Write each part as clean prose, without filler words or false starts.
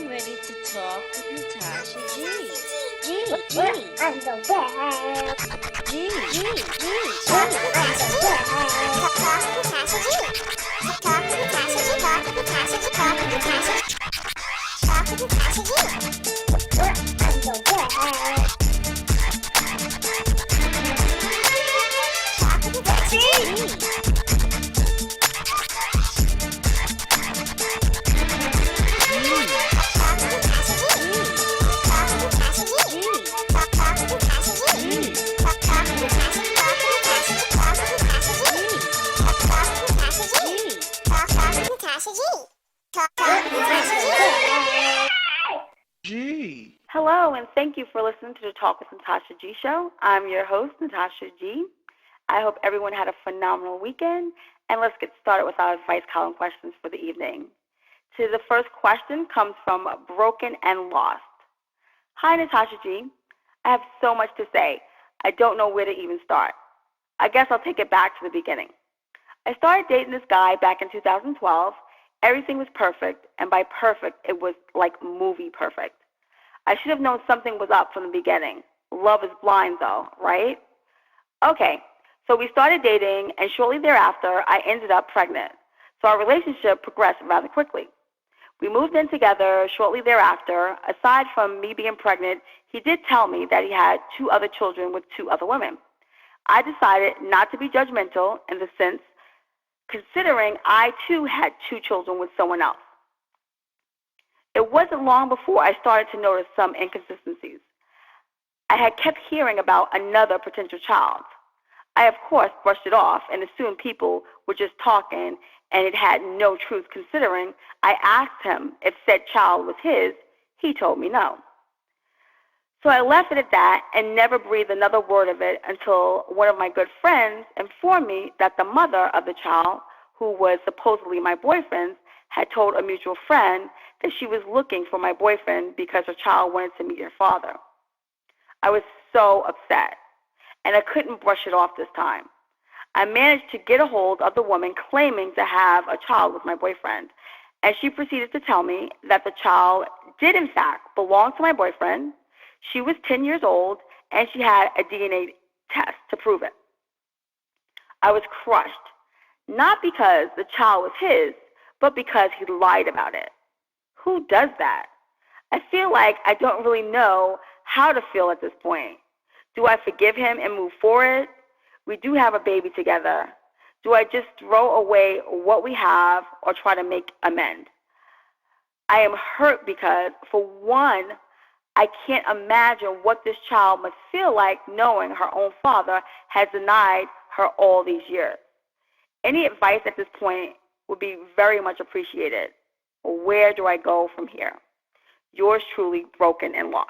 ready to talk with Natasha G. G, G, I'm the best. G, G, G. Talk with Natasha G. Talk with Natasha G. Talk with Natasha G. Talk with Natasha G. Talk with Natasha G. Talk with Natasha G. I'm the best. Talk with Natasha G. G. Hello, and thank you for listening to the Talk with Natasha G show. I'm your host, Natasha G. I hope everyone had a phenomenal weekend, and let's get started with our advice column questions for the evening. So the first question comes from Broken and Lost. Hi, Natasha G. I have so much to say. I don't know where to even start. I guess I'll take it back to the beginning. I started dating this guy back in 2012. Everything was perfect, and by perfect, it was like movie perfect. I should have known something was up from the beginning. Love is blind, though, right? Okay, so we started dating, and shortly thereafter, I ended up pregnant. So our relationship progressed rather quickly. We moved in together shortly thereafter. Aside from me being pregnant, he did tell me that he had 2 other children with 2 other women. I decided not to be judgmental in the sense, considering I, too, had 2 children with someone else. It wasn't long before I started to notice some inconsistencies. I had kept hearing about another potential child. I, of course, brushed it off and assumed people were just talking and it had no truth, considering I asked him if said child was his. He told me no. So I left it at that and never breathed another word of it until one of my good friends informed me that the mother of the child, who was supposedly my boyfriend's, had told a mutual friend that she was looking for my boyfriend because her child wanted to meet her father. I was so upset, and I couldn't brush it off this time. I managed to get a hold of the woman claiming to have a child with my boyfriend, and she proceeded to tell me that the child did in fact belong to my boyfriend. She was 10 years old, and she had a DNA test to prove it. I was crushed, not because the child was his, but because he lied about it. Who does that? I feel like I don't really know how to feel at this point. Do I forgive him and move forward? We do have a baby together. Do I just throw away what we have or try to make amends? I am hurt because, for one, I can't imagine what this child must feel like knowing her own father has denied her all these years. Any advice at this point would be very much appreciated. Where do I go from here? Yours truly, Broken and Lost.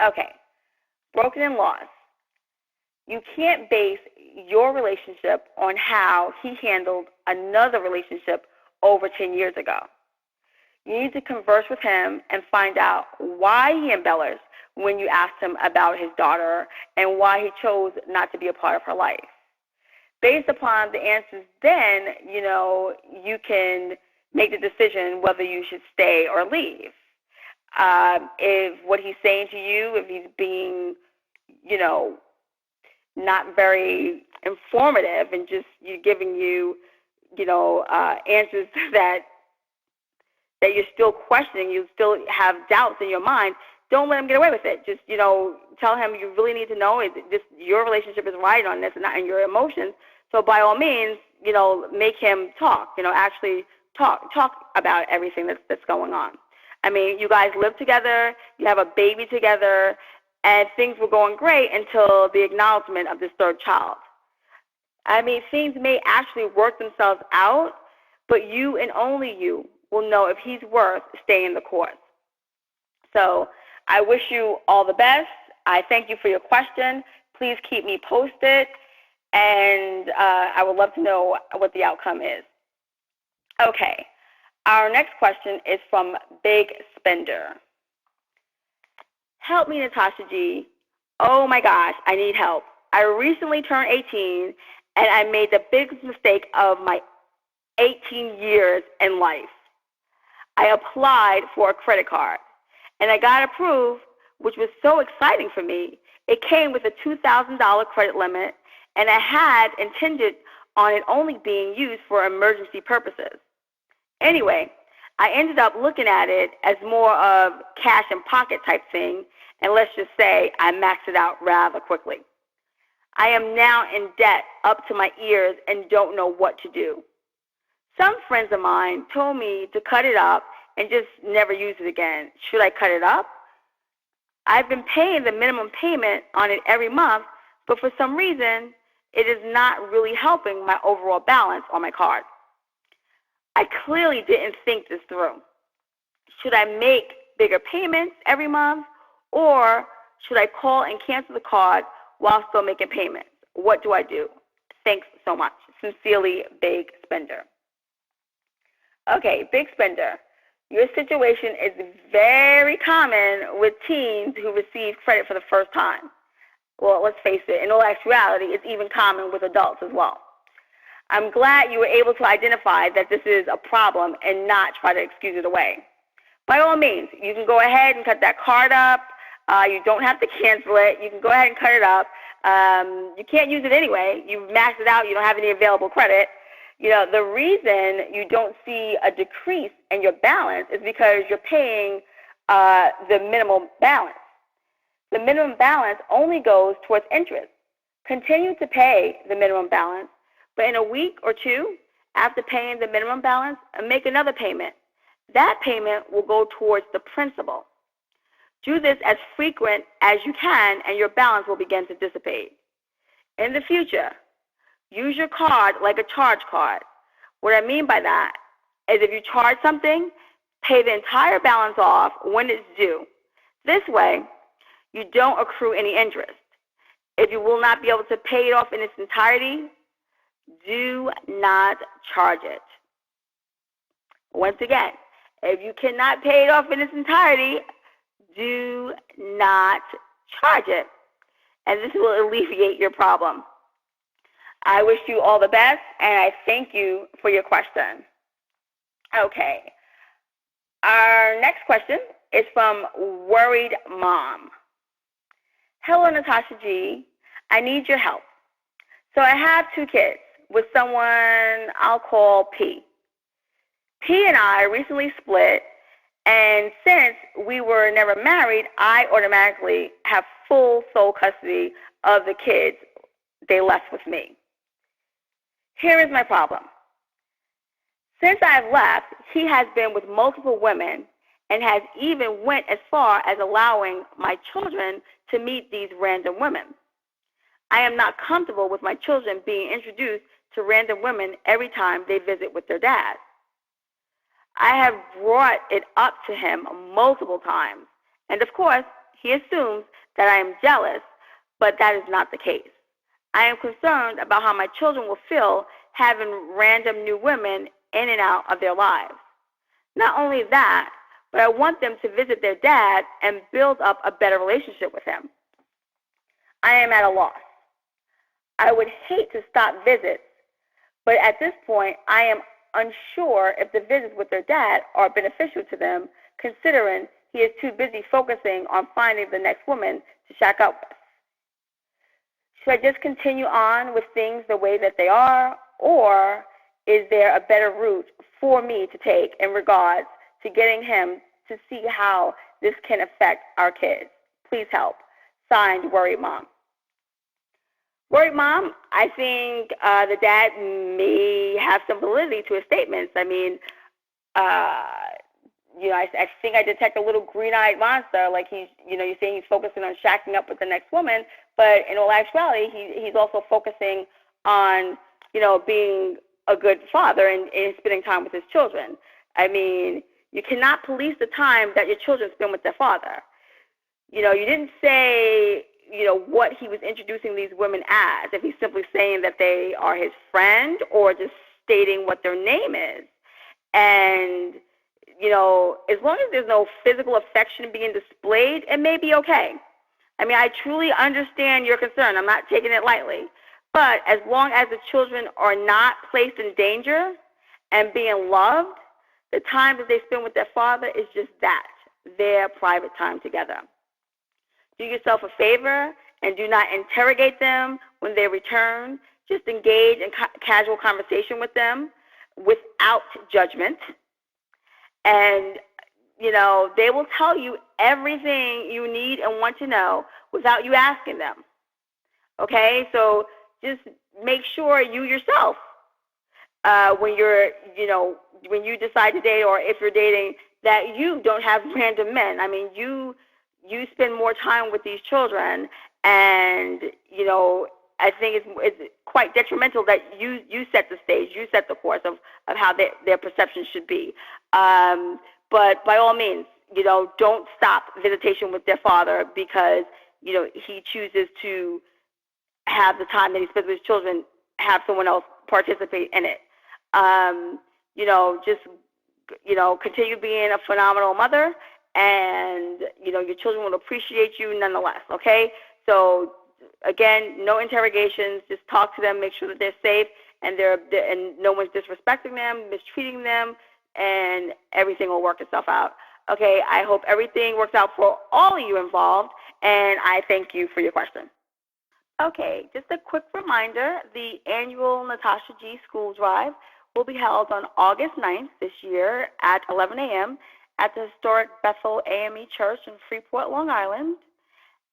Okay, Broken and Lost. You can't base your relationship on how he handled another relationship over 10 years ago. You need to converse with him and find out why he embellished when you asked him about his daughter and why he chose not to be a part of her life. Based upon the answers then, you can make the decision whether you should stay or leave. If what he's saying to you, if he's being, not very informative and just giving you, answers that you're still questioning, you still have doubts in your mind, don't let him get away with it. Just, tell him you really need to know is this, your relationship is riding on this and not in your emotions. So by all means, make him talk, actually talk about everything that's going on. I mean, you guys live together, you have a baby together, and things were going great until the acknowledgement of this third child. I mean, things may actually work themselves out, but you and only you will know if he's worth staying the course. So I wish you all the best. I thank you for your question. Please keep me posted, and I would love to know what the outcome is. Okay, our next question is from Big Spender. Help me, Natasha G. Oh my gosh, I need help. I recently turned 18, and I made the biggest mistake of my 18 years in life. I applied for a credit card, and I got approved, which was so exciting for me. It came with a $2,000 credit limit, and I had intended on it only being used for emergency purposes. Anyway, I ended up looking at it as more of cash in pocket type thing, and let's just say I maxed it out rather quickly. I am now in debt up to my ears and don't know what to do. Some friends of mine told me to cut it up and just never use it again. Should I cut it up? I've been paying the minimum payment on it every month, but for some reason, it is not really helping my overall balance on my card. I clearly didn't think this through. Should I make bigger payments every month, or should I call and cancel the card while still making payments? What do I do? Thanks so much. Sincerely, Big Spender. Okay, Big Spender. Your situation is very common with teens who receive credit for the first time. Well, let's face it, in all actuality, it's even common with adults as well. I'm glad you were able to identify that this is a problem and not try to excuse it away. By all means, you can go ahead and cut that card up. You don't have to cancel it. You can go ahead and cut it up. You can't use it anyway. You've maxed it out. You don't have any available credit. The reason you don't see a decrease in your balance is because you're paying the minimum balance. The minimum balance only goes towards interest. Continue to pay the minimum balance, but in a week or two, after paying the minimum balance, make another payment. That payment will go towards the principal. Do this as frequent as you can, and your balance will begin to dissipate. In the future, use your card like a charge card. What I mean by that is if you charge something, pay the entire balance off when it's due. This way, you don't accrue any interest. If you will not be able to pay it off in its entirety, do not charge it. Once again, if you cannot pay it off in its entirety, do not charge it, and this will alleviate your problem. I wish you all the best, and I thank you for your question. Okay. Our next question is from Worried Mom. Hello, Natasha G. I need your help. So I have 2 kids with someone I'll call P. P and I recently split, and since we were never married, I automatically have full sole custody of the kids they left with me. Here is my problem. Since I've left, he has been with multiple women and has even went as far as allowing my children to meet these random women. I am not comfortable with my children being introduced to random women every time they visit with their dad. I have brought it up to him multiple times, and of course, he assumes that I am jealous, but that is not the case. I am concerned about how my children will feel having random new women in and out of their lives. Not only that, but I want them to visit their dad and build up a better relationship with him. I am at a loss. I would hate to stop visits, but at this point, I am unsure if the visits with their dad are beneficial to them, considering he is too busy focusing on finding the next woman to shack up with. Should I just continue on with things the way that they are, or is there a better route for me to take in regards to getting him to see how this can affect our kids? Please help. Signed, Worried Mom. Worried Mom, I think the dad may have some validity to his statements. I mean, I think I detect a little green-eyed monster. Like you're saying he's focusing on shacking up with the next woman, but in all actuality, he's also focusing on, being a good father and spending time with his children. I mean, you cannot police the time that your children spend with their father. You didn't say, what he was introducing these women as, if he's simply saying that they are his friend or just stating what their name is. And, as long as there's no physical affection being displayed, it may be okay. I mean, I truly understand your concern. I'm not taking it lightly. But as long as the children are not placed in danger and being loved, The time that they spend with their father is just that, their private time together. Do yourself a favor and do not interrogate them when they return. Just engage in casual conversation with them without judgment. And, they will tell you everything you need and want to know without you asking them. Okay? So just make sure you yourself, when when you decide to date, or if you're dating, that you don't have random men. I mean, you spend more time with these children, and I think it's quite detrimental that you set the stage, you set the course of how their perception should be. But by all means, don't stop visitation with their father because he chooses to have the time that he spends with his children, have someone else participate in it. Just continue being a phenomenal mother, and your children will appreciate you nonetheless. Okay, so again, no interrogations. Just talk to them, make sure that they're safe, and and no one's disrespecting them, mistreating them, and everything will work itself out. Okay, I hope everything works out for all of you involved, and I thank you for your question. Okay, just a quick reminder, the annual NatashaG School Drive will be held on August 9th this year at 11 a.m. at the historic Bethel AME Church in Freeport, Long Island.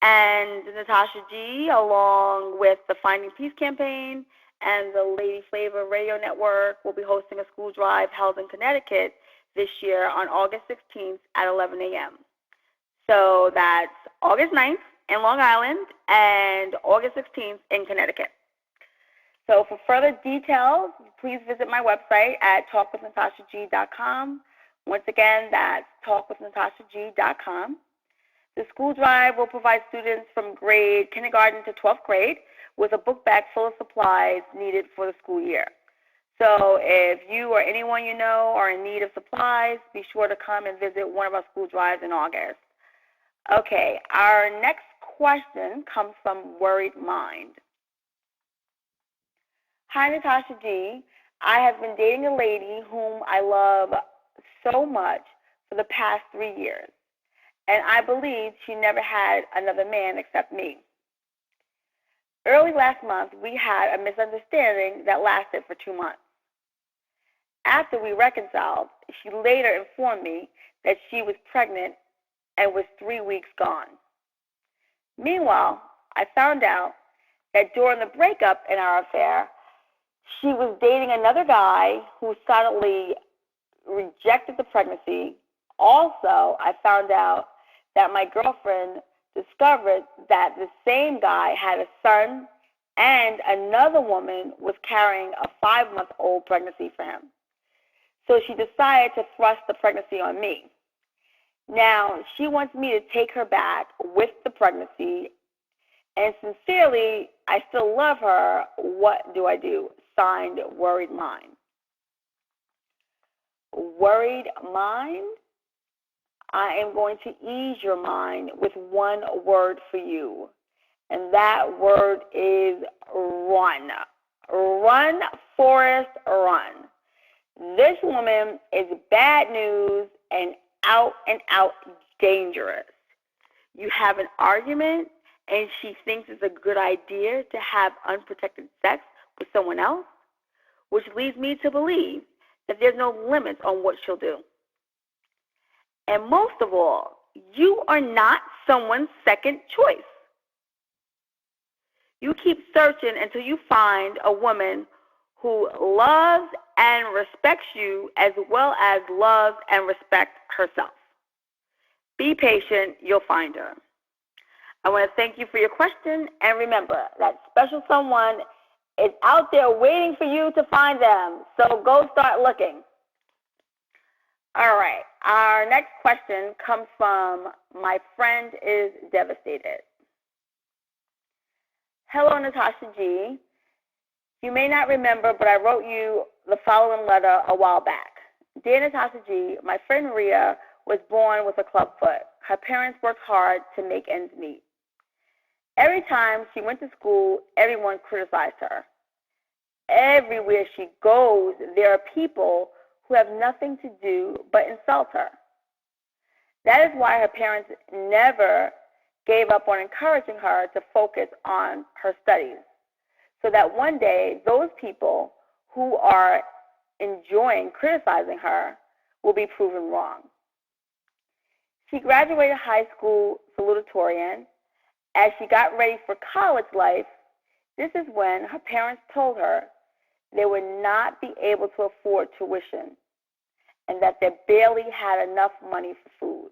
And NatashaG, along with the Finding Peace campaign and the Lady Flavor Radio Network, will be hosting a school drive held in Connecticut this year on August 16th at 11 a.m. So that's August 9th in Long Island and August 16th in Connecticut. So for further details, please visit my website at talkwithNatashaG.com. Once again, that's talkwithNatashaG.com. The school drive will provide students from grade kindergarten to 12th grade with a book bag full of supplies needed for the school year. So if you or anyone you know are in need of supplies, be sure to come and visit one of our school drives in August. Okay, our next question comes from Worried Mind. Hi, NatashaG. I have been dating a lady whom I love so much for the past 3 years, and I believe she never had another man except me. Early last month, we had a misunderstanding that lasted for 2 months. After we reconciled, she later informed me that she was pregnant and was 3 weeks gone. Meanwhile, I found out that during the breakup in our affair, she was dating another guy who silently rejected the pregnancy. Also, I found out that my girlfriend discovered that the same guy had a son and another woman was carrying a 5-month-old pregnancy for him. So she decided to thrust the pregnancy on me. Now, she wants me to take her back with the pregnancy, and sincerely, I still love her. What do I do? Signed, Worried Mind. Worried Mind? I am going to ease your mind with one word for you, and that word is run. Run, Forrest, run. This woman is bad news and out dangerous. You have an argument, and she thinks it's a good idea to have unprotected sex with someone else, which leads me to believe that there's no limits on what she'll do. And most of all, you are not someone's second choice. You keep searching until you find a woman who loves and respects you as well as loves and respects herself. Be patient, you'll find her. I want to thank you for your question, and remember, that special someone is out there waiting for you to find them, so go start looking. All right, our next question comes from My Friend is Devastated. Hello, NatashaG. You may not remember, but I wrote you the following letter a while back. Dear NatashaG, my friend Rhea was born with a club foot. Her parents worked hard to make ends meet. Every time she went to school, everyone criticized her. Everywhere she goes, there are people who have nothing to do but insult her. That is why her parents never gave up on encouraging her to focus on her studies, so that one day those people who are enjoying criticizing her will be proven wrong. She graduated high school salutatorian. As she got ready for college life, this is when her parents told her they would not be able to afford tuition and that they barely had enough money for food.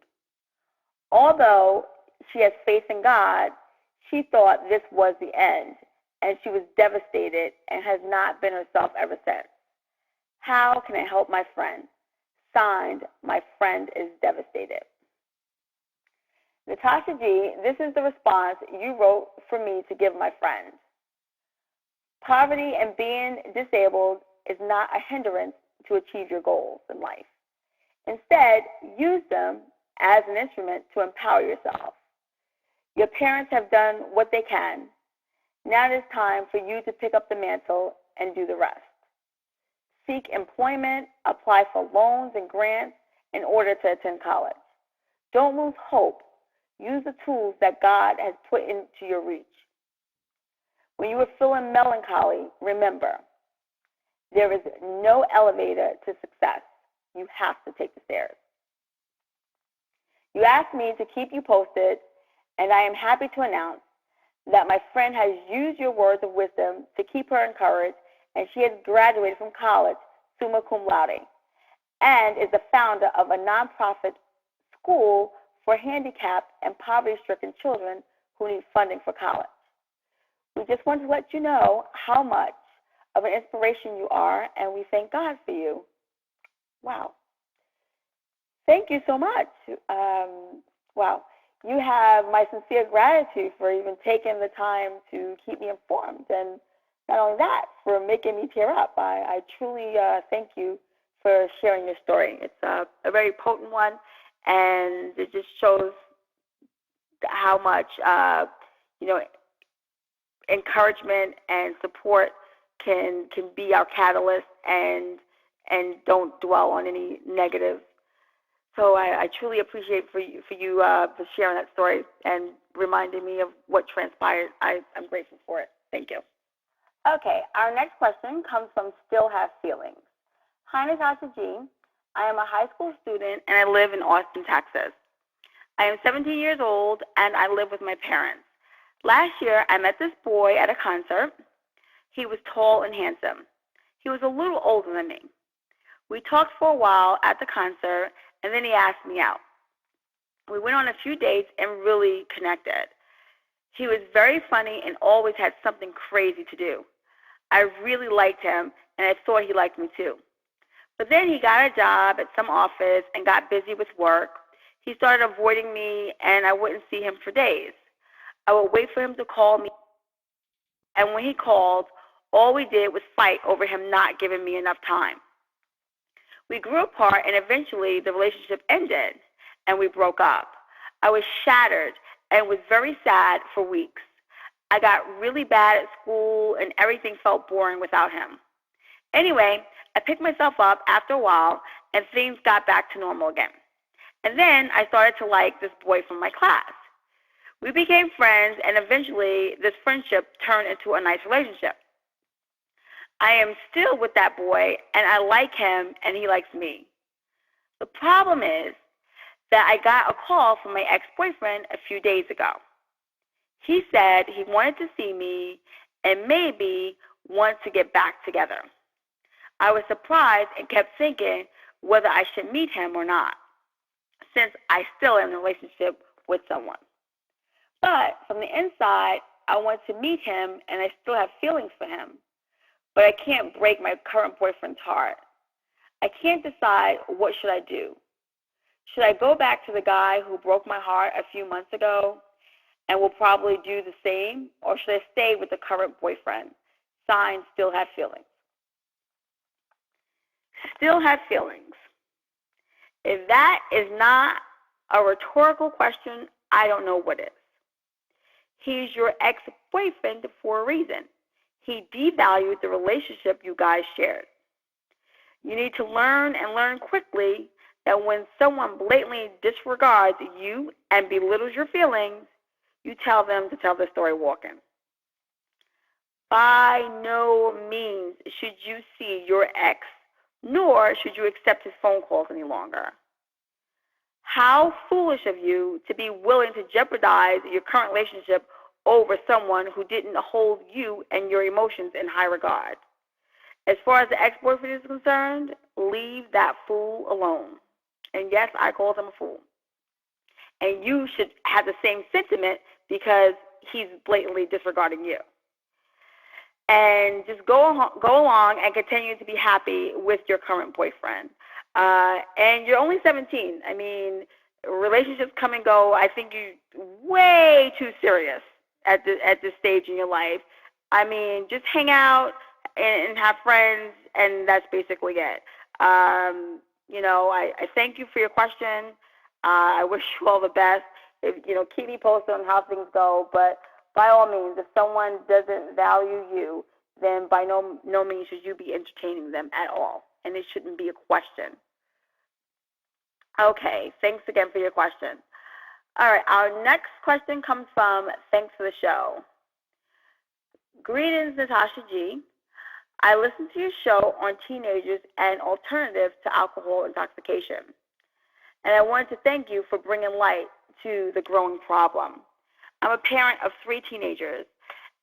Although she has faith in God, she thought this was the end, and she was devastated and has not been herself ever since. How can I help my friend? Signed, my friend is devastated. NatashaG, this is the response you wrote for me to give my friend. Poverty and being disabled is not a hindrance to achieve your goals in life. Instead, use them as an instrument to empower yourself. Your parents have done what they can. Now it is time for you to pick up the mantle and do the rest. Seek employment, apply for loans and grants in order to attend college. Don't lose hope. Use the tools that God has put into your reach. When you are feeling melancholy, remember, there is no elevator to success. You have to take the stairs. You asked me to keep you posted, and I am happy to announce that my friend has used your words of wisdom to keep her encouraged, and she has graduated from college summa cum laude and is the founder of a nonprofit school for handicapped and poverty-stricken children who need funding for college. We just want to let you know how much of an inspiration you are, and we thank God for you. Wow. Thank you so much. Wow. You have my sincere gratitude for even taking the time to keep me informed, and not only that, for making me tear up. I truly thank you for sharing your story. It's a very potent one, and it just shows how much encouragement and support can be our catalyst, and don't dwell on any negative. So I truly appreciate for you for sharing that story and reminding me of what transpired. I'm grateful for it. Thank you. Okay, our next question comes from Still Have Feelings. Hi, NatashaG. I am a high school student, and I live in Austin, Texas. I am 17 years old, and I live with my parents. Last year, I met this boy at a concert. He was tall and handsome. He was a little older than me. We talked for a while at the concert, and then he asked me out. We went on a few dates and really connected. He was very funny and always had something crazy to do. I really liked him, and I thought he liked me too. But then he got a job at some office and got busy with work. He started avoiding me, and I wouldn't see him for days. I would wait for him to call me, and when he called, all we did was fight over him not giving me enough time. We grew apart, and eventually the relationship ended, and we broke up. I was shattered and was very sad for weeks. I got really bad at school, and everything felt boring without him. Anyway, I picked myself up after a while, and things got back to normal again. And then I started to like this boy from my class. We became friends, and eventually this friendship turned into a nice relationship. I am still with that boy, and I like him, and he likes me. The problem is that I got a call from my ex-boyfriend a few days ago. He said he wanted to see me and maybe want to get back together. I was surprised and kept thinking whether I should meet him or not, since I still am in a relationship with someone. But from the inside, I want to meet him, and I still have feelings for him. But I can't break my current boyfriend's heart. I can't decide what should I do. Should I go back to the guy who broke my heart a few months ago and will probably do the same, or should I stay with the current boyfriend? Signed, Still Have Feelings. Still have feelings. If that is not a rhetorical question, I don't know what is. He's your ex-boyfriend for a reason. He devalued the relationship you guys shared. You need to learn and learn quickly that when someone blatantly disregards you and belittles your feelings, you tell them to tell the story walking. By no means should you see your ex, nor should you accept his phone calls any longer. How foolish of you to be willing to jeopardize your current relationship over someone who didn't hold you and your emotions in high regard. As far as the ex-boyfriend is concerned, leave that fool alone. And yes, I call him a fool. And you should have the same sentiment because he's blatantly disregarding you. And just go along and continue to be happy with your current boyfriend. And you're only 17. I mean, relationships come and go. I think you're way too serious at this stage in your life. I mean, just hang out and have friends, and that's basically it. I thank you for your question. I wish you all the best. Keep me posted on how things go. But by all means, if someone doesn't value you, then by no means should you be entertaining them at all, and it shouldn't be a question. Okay, thanks again for your question. All right, our next question comes from Thanks for the Show. Greetings, NatashaG. I listen to your show on teenagers and alternatives to alcohol intoxication. And I wanted to thank you for bringing light to the growing problem. I'm a parent of 3 teenagers,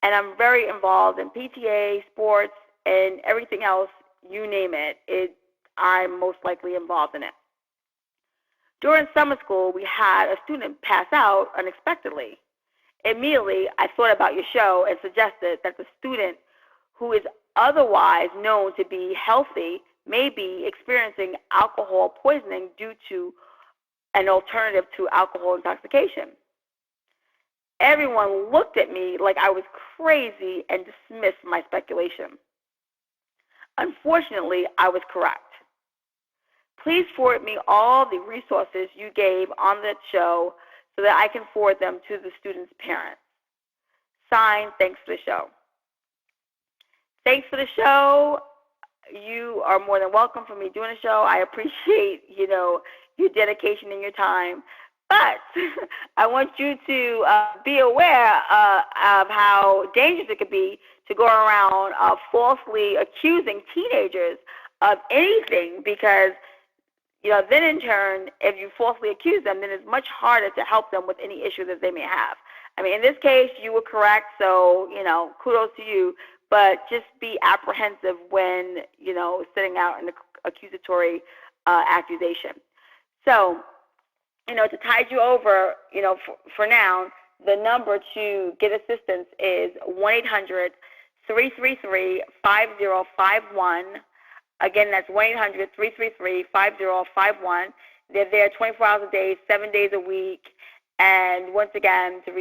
and I'm very involved in PTA, sports, and everything else, you name it, I'm most likely involved in it. During summer school, we had a student pass out unexpectedly. Immediately, I thought about your show and suggested that the student who is otherwise known to be healthy may be experiencing alcohol poisoning due to an alternative to alcohol intoxication. Everyone looked at me like I was crazy and dismissed my speculation. Unfortunately, I was correct. Please forward me all the resources you gave on that show so that I can forward them to the students' parents. Signed, Thanks for the Show. Thanks for the show. You are more than welcome for me doing the show. I appreciate, your dedication and your time. But I want you to be aware of how dangerous it could be to go around falsely accusing teenagers of anything because, then in turn, if you falsely accuse them, then it's much harder to help them with any issue that they may have. I mean, in this case, you were correct, so, kudos to you. But just be apprehensive when, setting out an accusatory accusation. So, to tide you over, for now, the number to get assistance is 1-800-333-5051. Again, that's 1-800-333-5051. They're there 24 hours a day, 7 days a week. And once again, to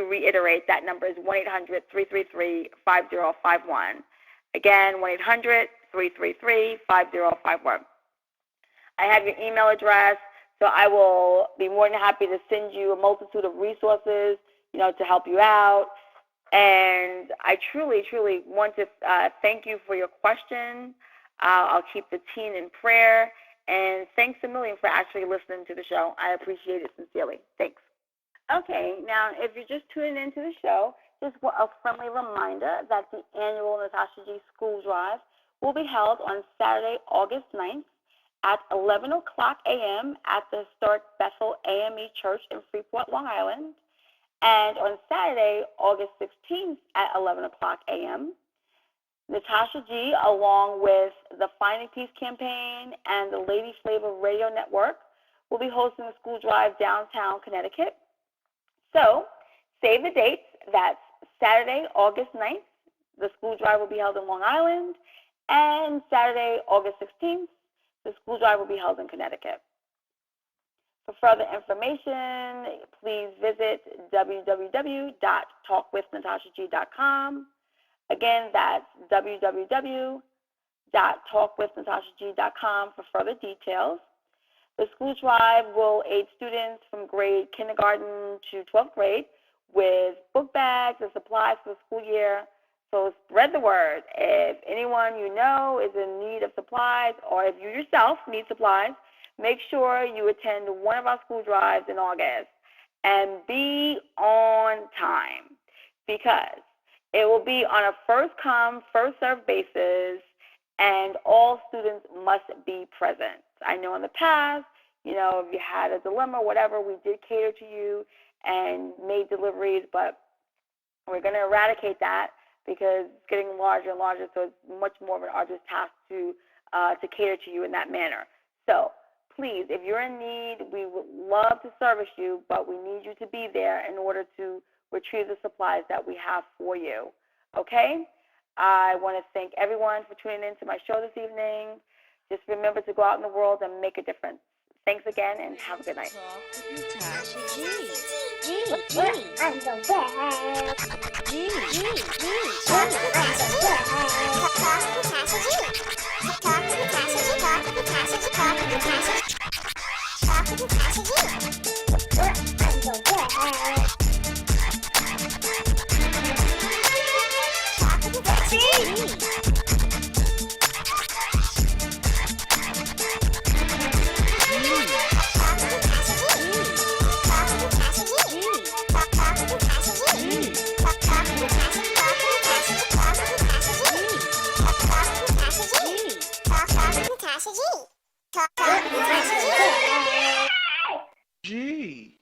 reiterate, that number is 1-800-333-5051. Again, 1-800-333-5051. I have your email address, so I will be more than happy to send you a multitude of resources, to help you out. And I truly, truly want to thank you for your question. I'll keep the teen in prayer. And thanks a million for actually listening to the show. I appreciate it sincerely. Thanks. Okay, now if you're just tuning into the show, just a friendly reminder that the annual NatashaG School Drive will be held on Saturday, August 9th at 11 o'clock a.m. at the historic Bethel AME Church in Freeport, Long Island, and on Saturday, August 16th at 11 o'clock a.m. NatashaG, along with the Finding Peace campaign and the Lady Flavor Radio Network, will be hosting a school drive downtown Connecticut. So, save the dates. That's Saturday, August 9th. The school drive will be held in Long Island. And Saturday, August 16th, the school drive will be held in Connecticut. For further information, please visit www.talkwithNatashaG.com. Again, that's www.talkwithNatashaG.com for further details. The school drive will aid students from grade kindergarten to 12th grade with book bags and supplies for the school year, So spread the word. If anyone you know is in need of supplies, or if you yourself need supplies, make sure you attend one of our school drives in August and be on time, because it will be on a first come, first served basis, and all students must be present. I know in the past, if you had a dilemma, whatever, we did cater to you and made deliveries, but we're going to eradicate that because it's getting larger and larger, so it's much more of an arduous task to cater to you in that manner. So please, if you're in need, we would love to service you, but we need you to be there in order to retrieve the supplies that we have for you. Okay? I want to thank everyone for tuning in to my show this evening. Just remember to go out in the world and make a difference. Thanks again, and have a good night. Talk with NatashaG. I'm the best. G. Talk with NatashaG. Talk with NatashaG. Talk with NatashaG. Talk with NatashaG. Talk with NatashaG. Talk with NatashaG. I'm the best. Talk with NatashaG. G.